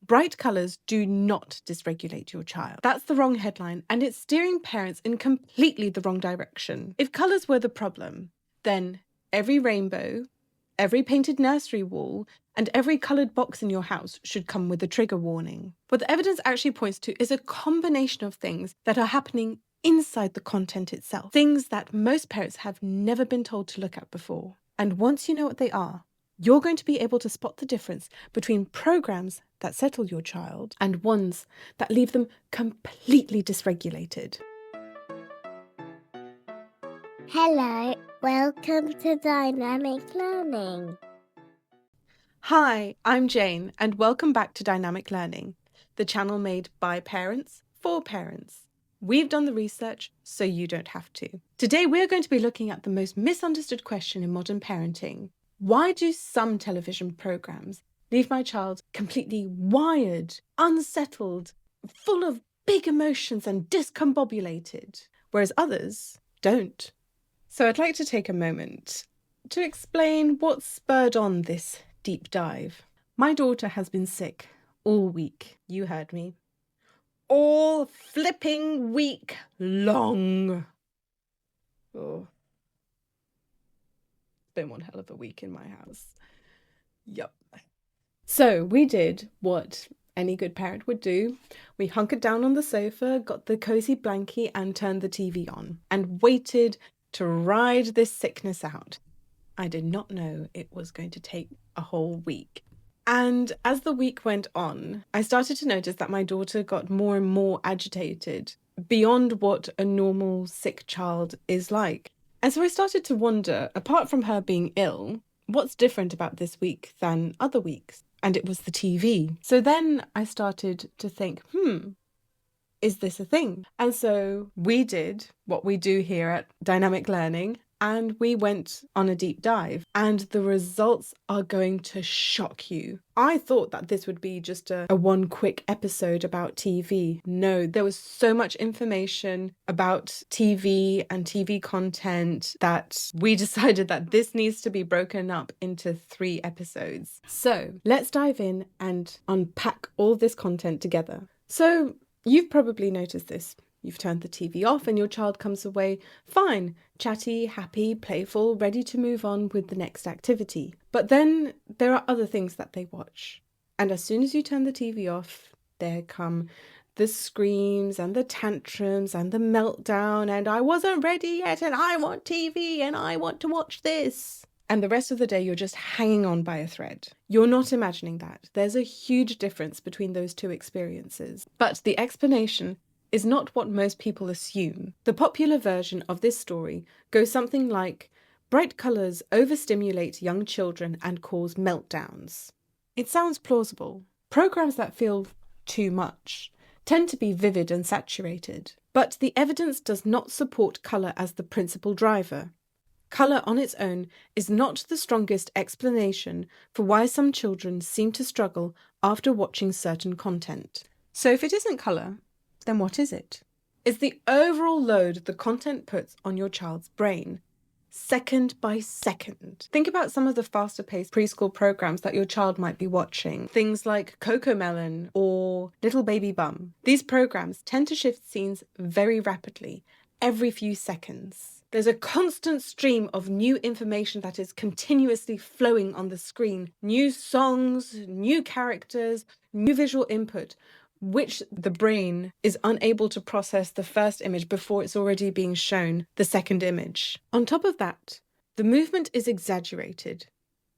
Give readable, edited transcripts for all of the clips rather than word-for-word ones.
Bright colours do not dysregulate your child. That's the wrong headline, and it's steering parents in completely the wrong direction. If colours were the problem, then every rainbow, every painted nursery wall, and every coloured box in your house should come with a trigger warning. What the evidence actually points to is a combination of things that are happening inside the content itself, things that most parents have never been told to look at before. And once you know what they are, you're going to be able to spot the difference between programs that settle your child and ones that leave them completely dysregulated. Hello, welcome to Dynamic Learning. Hi, I'm Jane, and welcome back to Dynamic Learning, the channel made by parents for parents. We've done the research, so you don't have to. Today, we're going to be looking at the most misunderstood question in modern parenting. Why do some television programs leave my child completely wired, unsettled, full of big emotions and discombobulated, whereas others don't? So I'd like to take a moment to explain what spurred on this deep dive. My daughter has been sick all week. You heard me. All flipping week long. Oh. Been one hell of a week in my house. Yup. So we did what any good parent would do. We hunkered down on the sofa, got the cozy blankie and turned the TV on and waited to ride this sickness out. I did not know it was going to take a whole week. And as the week went on, I started to notice that my daughter got more and more agitated beyond what a normal sick child is like. And so I started to wonder, apart from her being ill, what's different about this week than other weeks? And it was the TV. So then I started to think, is this a thing? And so we did what we do here at Dynamic Learning, and we went on a deep dive, and the results are going to shock you. I thought that this would be just a one quick episode about TV. No, there was so much information about TV and TV content that we decided that this needs to be broken up into 3 episodes. So let's dive in and unpack all this content together. So you've probably noticed this. You've turned the TV off and your child comes away fine, chatty, happy, playful, ready to move on with the next activity. But then there are other things that they watch. And as soon as you turn the TV off, there come the screams and the tantrums and the meltdown and I wasn't ready yet and I want TV and I want to watch this. And the rest of the day, you're just hanging on by a thread. You're not imagining that. There's a huge difference between those 2 experiences. But the explanation is not what most people assume. The popular version of this story goes something like, bright colours overstimulate young children and cause meltdowns. It sounds plausible. Programs that feel too much tend to be vivid and saturated, but the evidence does not support colour as the principal driver. Colour on its own is not the strongest explanation for why some children seem to struggle after watching certain content. So if it isn't colour, then what is it? It's the overall load the content puts on your child's brain, second by second. Think about some of the faster-paced preschool programs that your child might be watching. Things like Cocomelon or Little Baby Bum. These programs tend to shift scenes very rapidly, every few seconds. There's a constant stream of new information that is continuously flowing on the screen. New songs, new characters, new visual input, which the brain is unable to process the first image before it's already being shown the second image. On top of that, the movement is exaggerated,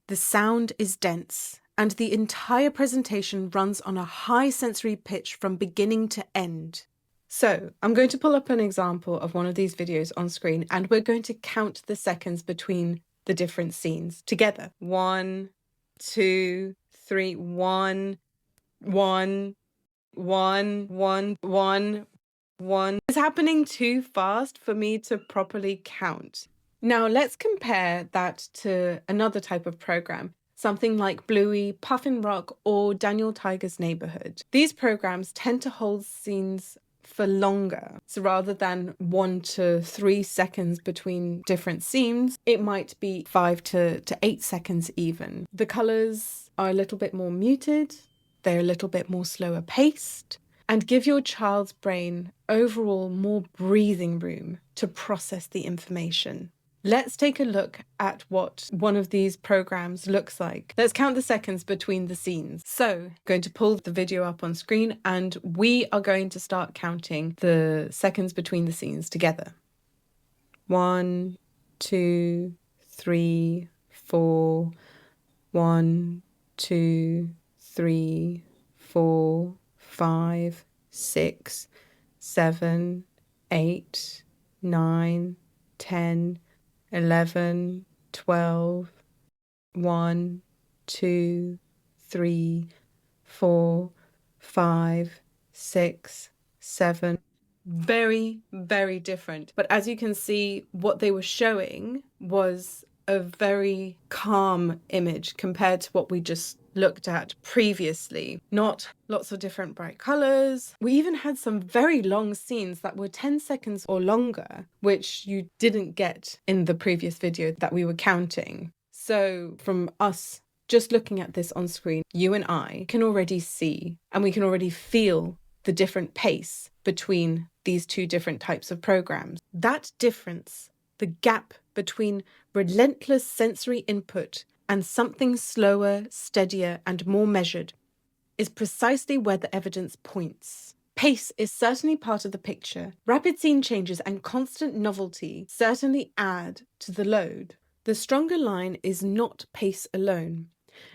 the sound is dense, and the entire presentation runs on a high sensory pitch from beginning to end. So I'm going to pull up an example of one of these videos on screen, and we're going to count the seconds between the different scenes together. 1, 2, 3, 1, 1, 1, 1, 1, 1. It's happening too fast for me to properly count. Now let's compare that to another type of program, something like Bluey, Puffin Rock, or Daniel Tiger's Neighborhood. These programs tend to hold scenes for longer. So rather than 1 to 3 seconds between different scenes, it might be 5 to 8 seconds even. The colours are a little bit more muted. they're a little bit more slower paced, and give your child's brain overall more breathing room to process the information. Let's take a look at what one of these programs looks like. Let's count the seconds between the scenes. So I'm going to pull the video up on screen and we are going to start counting the seconds between the scenes together. 1, 2, 3, 4. 1, 2, 3, 4, 5, 6, 7, 8, 9, 10, 11, 12, 1, 2, 3, 4, 5, 6, 7. Very, very different. But as you can see, what they were showing was a very calm image compared to what we just looked at previously. Not lots of different bright colors. We even had some very long scenes that were 10 seconds or longer, which you didn't get in the previous video that we were counting. So from us just looking at this on screen, you and I can already see and we can already feel the different pace between these two different types of programs. That difference, the gap between relentless sensory input and something slower, steadier, and more measured, is precisely where the evidence points. Pace is certainly part of the picture. Rapid scene changes and constant novelty certainly add to the load. The stronger line is not pace alone.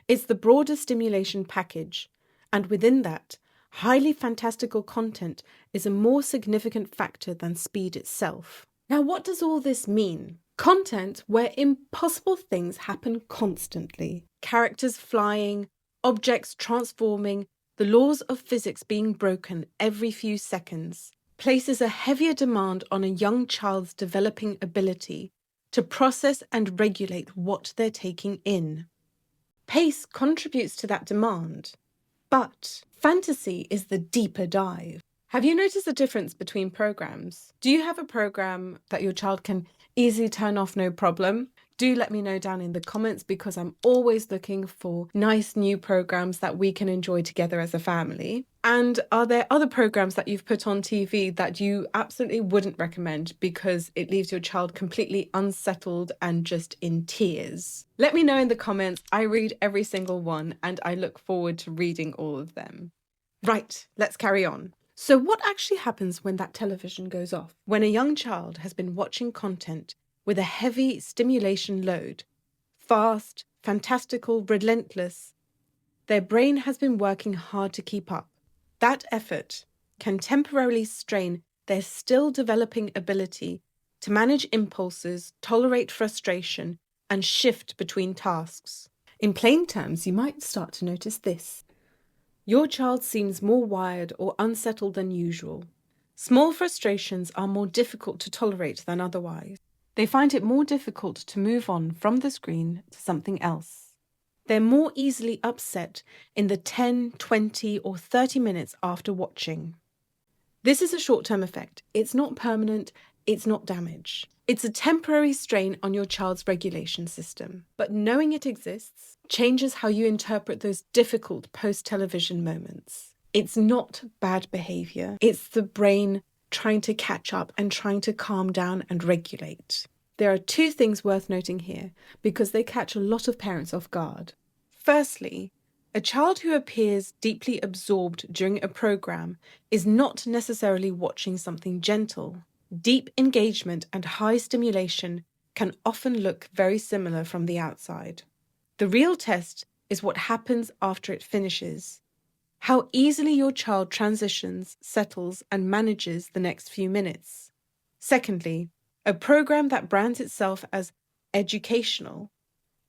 It's the broader stimulation package, and within that, highly fantastical content is a more significant factor than speed itself. Now, what does all this mean? Content where impossible things happen constantly. Characters flying, objects transforming, the laws of physics being broken every few seconds, places a heavier demand on a young child's developing ability to process and regulate what they're taking in. Pace contributes to that demand, but fantasy is the deeper dive. Have you noticed the difference between programs? Do you have a program that your child can easily turn off no problem? Do let me know down in the comments because I'm always looking for nice new programs that we can enjoy together as a family. And are there other programs that you've put on TV that you absolutely wouldn't recommend because it leaves your child completely unsettled and just in tears? Let me know in the comments. I read every single one and I look forward to reading all of them. Right, let's carry on. So what actually happens when that television goes off? When a young child has been watching content with a heavy stimulation load, fast, fantastical, relentless, their brain has been working hard to keep up. That effort can temporarily strain their still developing ability to manage impulses, tolerate frustration, and shift between tasks. In plain terms, you might start to notice this. Your child seems more wired or unsettled than usual. Small frustrations are more difficult to tolerate than otherwise. They find it more difficult to move on from the screen to something else. They're more easily upset in the 10, 20, or 30 minutes after watching. This is a short-term effect. It's not permanent, it's not damage. It's a temporary strain on your child's regulation system. But knowing it exists changes how you interpret those difficult post-television moments. It's not bad behavior. It's the brain trying to catch up and trying to calm down and regulate. There are two things worth noting here because they catch a lot of parents off guard. Firstly, a child who appears deeply absorbed during a program is not necessarily watching something gentle. Deep engagement and high stimulation can often look very similar from the outside. The real test is what happens after it finishes. How easily your child transitions, settles, and manages the next few minutes. Secondly, a program that brands itself as educational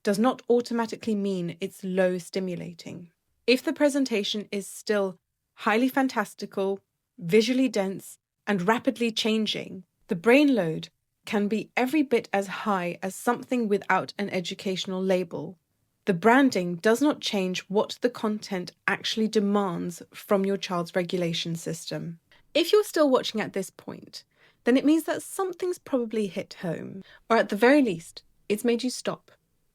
does not automatically mean it's low stimulating. If the presentation is still highly fantastical, visually dense, and rapidly changing, the brain load can be every bit as high as something without an educational label. The branding does not change what the content actually demands from your child's regulation system. If you're still watching at this point, then it means that something's probably hit home, or at the very least, it's made you stop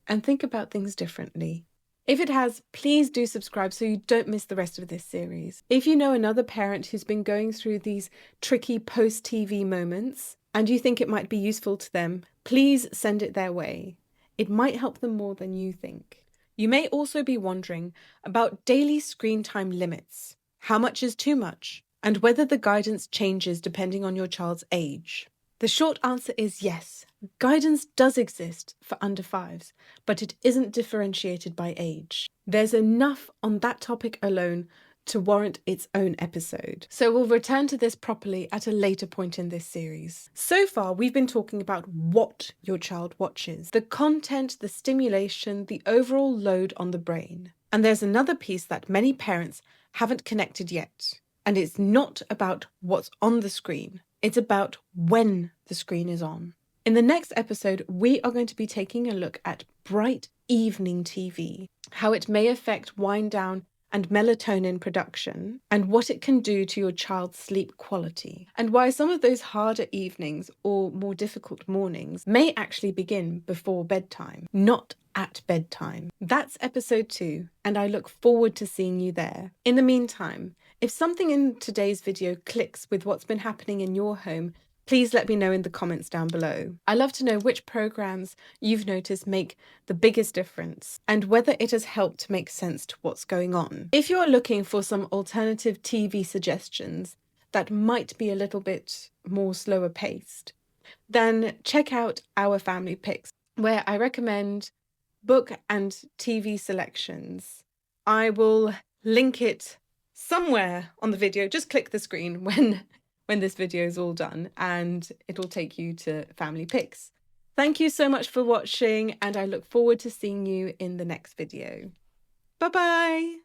and think about things differently. If it has, please do subscribe so you don't miss the rest of this series. If you know another parent who's been going through these tricky post-TV moments and you think it might be useful to them, please send it their way. It might help them more than you think. You may also be wondering about daily screen time limits, how much is too much, and whether the guidance changes depending on your child's age. The short answer is yes. Guidance does exist for under 5s, but it isn't differentiated by age. There's enough on that topic alone to warrant its own episode. So we'll return to this properly at a later point in this series. So far, we've been talking about what your child watches, the content, the stimulation, the overall load on the brain. And there's another piece that many parents haven't connected yet. And it's not about what's on the screen. It's about when the screen is on. In the next episode, we are going to be taking a look at bright evening TV, how it may affect wind down and melatonin production, and what it can do to your child's sleep quality, and why some of those harder evenings or more difficult mornings may actually begin before bedtime, not at bedtime. That's episode 2, and I look forward to seeing you there. In the meantime, if something in today's video clicks with what's been happening in your home, please let me know in the comments down below. I love to know which programs you've noticed make the biggest difference and whether it has helped to make sense to what's going on. If you're looking for some alternative TV suggestions that might be a little bit more slower paced, then check out Our Family Picks, where I recommend book and TV selections. I will link it somewhere on the video. Just click the screen when this video is all done and it'll take you to Family Picks. Thank you so much for watching and I look forward to seeing you in the next video. Bye bye!